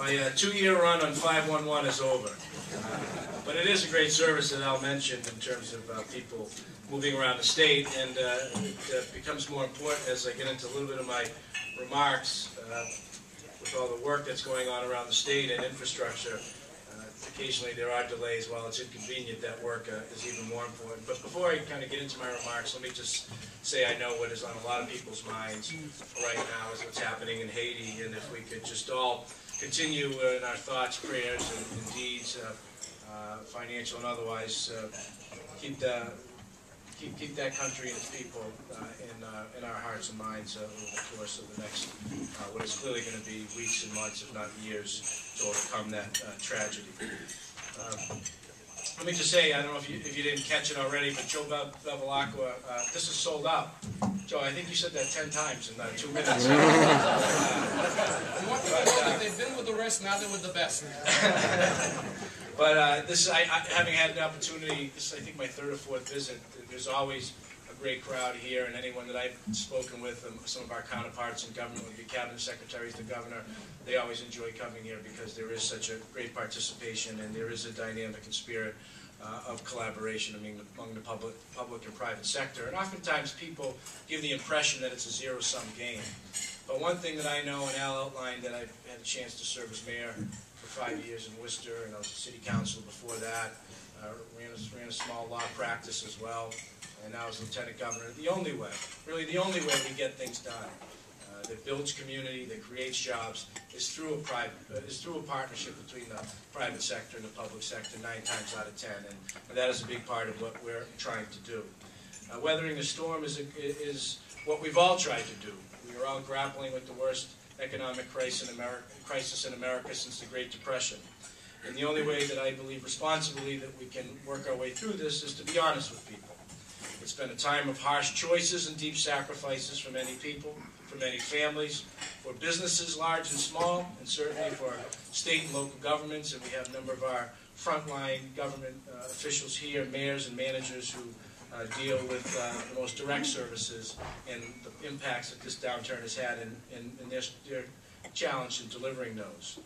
My 2-year run on 511 is over. But it is a great service that Al mentioned in terms of people moving around the state, and it becomes more important as I get into a little bit of my remarks with all the work that's going on around the state and infrastructure. Occasionally there are delays. While it's inconvenient, that work is even more important. But before I kind of get into my remarks, let me just say I know what is on a lot of people's minds right now is what's happening in Haiti, and if we could just all continue in our thoughts, prayers, and deeds, financial and otherwise, keep that country and its people in our hearts and minds over the course of the next, what is clearly going to be weeks and months, if not years, to overcome that tragedy. Let me just say, I don't know if you didn't catch it already, but Joe Bevilacqua, this is sold out. Joe, I think you said that 10 times in 2 minutes. They've been with the rest, now they're with the best. But this is, having had an opportunity, this is I think my 3rd or 4th visit, there's always a great crowd here, and anyone that I've spoken with, some of our counterparts in government, would be cabinet secretaries, the governor, they always enjoy coming here because there is such a great participation and there is a dynamic and spirit of collaboration among the public and private sector. And oftentimes people give the impression that it's a zero-sum game. But one thing that I know, and Al outlined, that I've had a chance to serve as mayor for 5 years in Worcester, and I was a city councilor before that, ran a small law practice as well, and now as lieutenant governor. The only way, really the only way we get things done that builds community, that creates jobs, is through a partnership between the private sector and the public sector 9 times out of 10, and that is a big part of what we're trying to do. Weathering a storm is what we've all tried to do. We are all grappling with the worst economic crisis in America since the Great Depression. And the only way that I believe responsibly that we can work our way through this is to be honest with people. It's been a time of harsh choices and deep sacrifices for many people, for many families, for businesses large and small, and certainly for state and local governments. And we have a number of our frontline government officials here, mayors and managers who deal with the most direct services and the impacts that this downturn has had and their challenge in delivering those.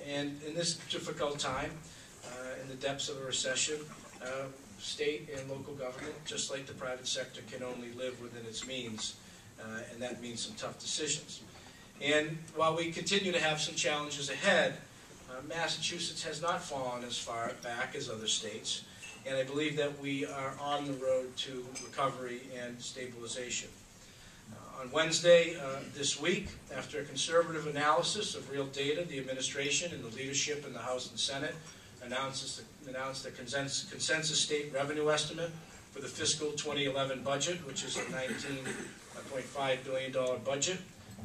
And in this difficult time, in the depths of a recession, state and local government, just like the private sector, can only live within its means, and that means some tough decisions. And while we continue to have some challenges ahead, Massachusetts has not fallen as far back as other states, and I believe that we are on the road to recovery and stabilization. On Wednesday this week, after a conservative analysis of real data, the administration and the leadership in the House and Senate announced the consensus state revenue estimate for the fiscal 2011 budget, which is a $19.5 billion budget.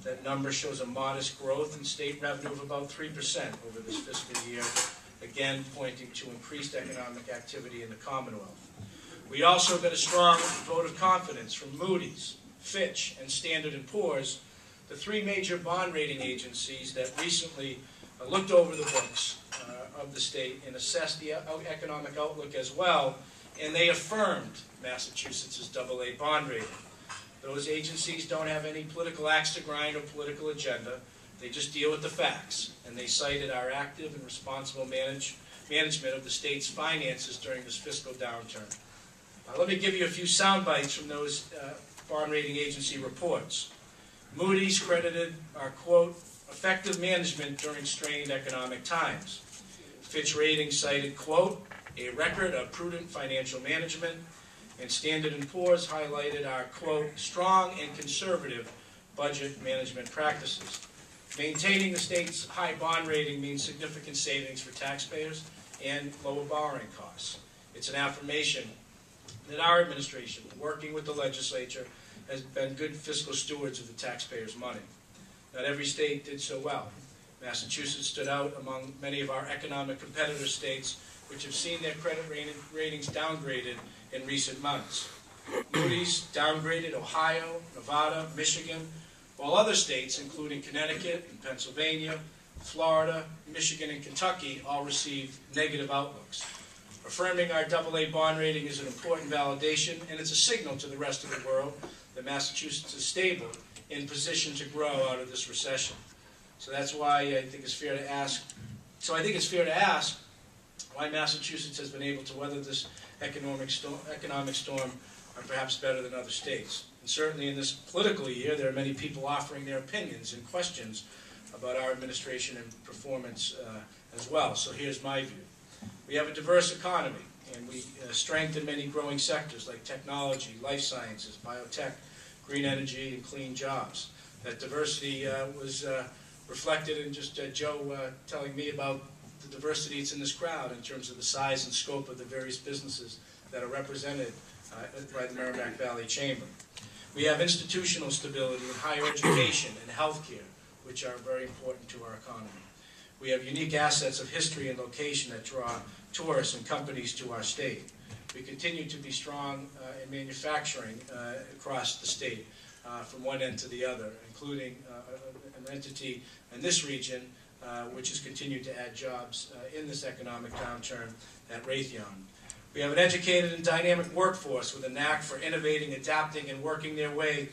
That number shows a modest growth in state revenue of about 3% over this fiscal year, again pointing to increased economic activity in the Commonwealth. We also got a strong vote of confidence from Moody's, Fitch, and Standard & Poor's, the 3 major bond rating agencies that recently looked over the books of the state and assessed the economic outlook as well, and they affirmed Massachusetts' AA bond rating. Those agencies don't have any political axe to grind or political agenda. They just deal with the facts, and they cited our active and responsible management of the state's finances during this fiscal downturn. Let me give you a few sound bites from those bond rating agency reports. Moody's credited our, quote, effective management during strained economic times. Fitch Ratings cited, quote, a record of prudent financial management, and Standard & Poor's highlighted our, quote, strong and conservative budget management practices. Maintaining the state's high bond rating means significant savings for taxpayers and lower borrowing costs. It's an affirmation that our administration, working with the legislature, has been good fiscal stewards of the taxpayers' money. Not every state did so well. Massachusetts stood out among many of our economic competitor states, which have seen their credit ratings downgraded in recent months. Moody's downgraded Ohio, Nevada, Michigan, while other states, including Connecticut and Pennsylvania, Florida, Michigan, and Kentucky, all received negative outlooks. Affirming our AA bond rating is an important validation, and it's a signal to the rest of the world that Massachusetts is stable in position to grow out of this recession. So that's why I think it's fair to ask. So I think it's fair to ask why Massachusetts has been able to weather this economic storm perhaps better than other states. And certainly in this political year, there are many people offering their opinions and questions about our administration and performance as well. So here's my view. We have a diverse economy, and we strengthen many growing sectors like technology, life sciences, biotech, green energy, and clean jobs. That diversity was reflected in just Joe telling me about the diversity that's in this crowd in terms of the size and scope of the various businesses that are represented by the Merrimack Valley Chamber. We have institutional stability in higher education and healthcare, which are very important to our economy. We have unique assets of history and location that draw tourists and companies to our state. We continue to be strong in manufacturing across the state, from one end to the other, including an entity in this region which has continued to add jobs in this economic downturn at Raytheon. We have an educated and dynamic workforce with a knack for innovating, adapting, and working their way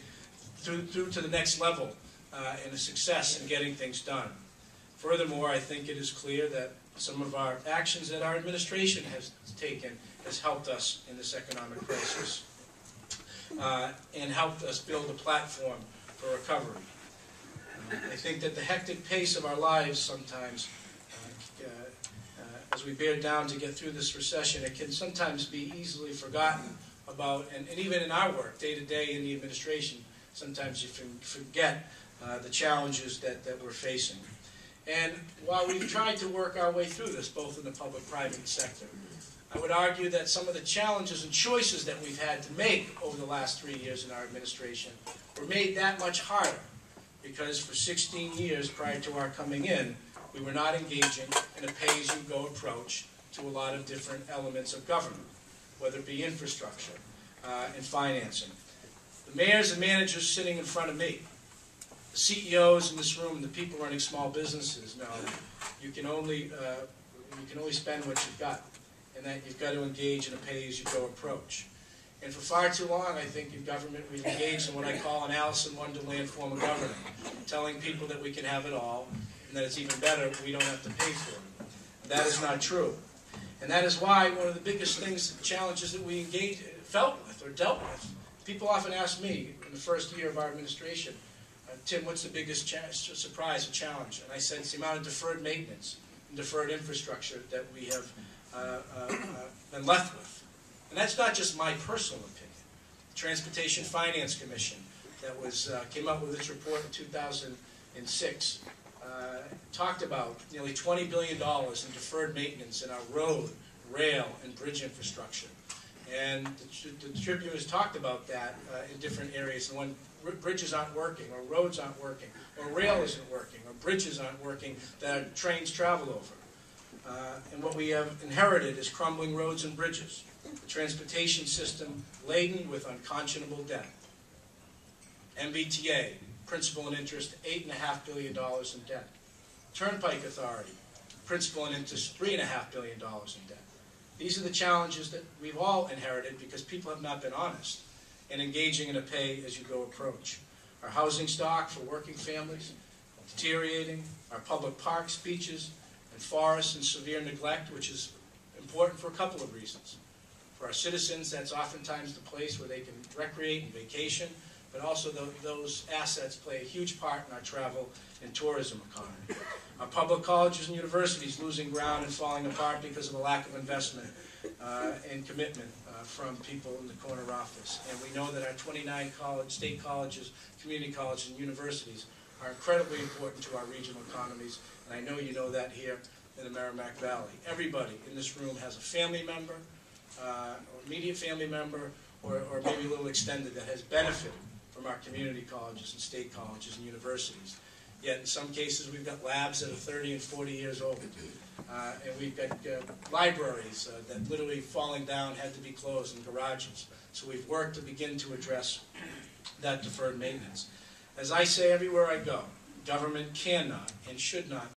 through to the next level and a success in getting things done. Furthermore, I think it is clear that some of our actions that our administration has taken has helped us in this economic crisis and helped us build a platform for recovery. I think that the hectic pace of our lives sometimes, as we bear down to get through this recession, it can sometimes be easily forgotten about, and even in our work, day to day in the administration, sometimes you forget the challenges that we're facing. And while we've tried to work our way through this, both in the public-private sector, I would argue that some of the challenges and choices that we've had to make over the last 3 years in our administration were made that much harder, because for 16 years prior to our coming in, we were not engaging in a pay-as-you-go approach to a lot of different elements of government, whether it be infrastructure and financing. The mayors and managers sitting in front of me, the CEOs in this room, and the people running small businesses know you can only spend what you've got, and that you've got to engage in a pay-as-you-go approach. And for far too long, I think in government we've engaged in what I call an Alice in Wonderland form of government, telling people that we can have it all, and that it's even better if we don't have to pay for it. That is not true. And that is why one of the biggest things, challenges that we dealt with, people often ask me in the first year of our administration, Tim, what's the biggest surprise or challenge? And I said it's the amount of deferred maintenance and deferred infrastructure that we have been left with. And that's not just my personal opinion. The Transportation Finance Commission that came out with its report in 2006 talked about nearly $20 billion in deferred maintenance in our road, rail, and bridge infrastructure. And the Tribune has talked about that in different areas. And when bridges aren't working, or roads aren't working, or rail isn't working, or bridges aren't working that trains travel over. And what we have inherited is crumbling roads and bridges, a transportation system laden with unconscionable debt. MBTA, principal and interest, $8.5 billion in debt. Turnpike Authority, principal and interest, $3.5 billion in debt. These are the challenges that we've all inherited because people have not been honest in engaging in a pay-as-you-go approach. Our housing stock for working families deteriorating, our public parks, beaches, and forests in severe neglect, which is important for a couple of reasons. For our citizens, that's oftentimes the place where they can recreate and vacation, but also those assets play a huge part in our travel and tourism economy. Our public colleges and universities losing ground and falling apart because of a lack of investment and commitment from people in the corner office. And we know that our 29 state colleges, community colleges, and universities are incredibly important to our regional economies, and I know you know that here in the Merrimack Valley. Everybody in this room has a family member, or immediate family member, or maybe a little extended that has benefited from our community colleges and state colleges and universities. Yet in some cases we've got labs that are 30 and 40 years old. And we've got libraries that literally falling down had to be closed, and garages. So we've worked to begin to address that deferred maintenance. As I say everywhere I go, government cannot and should not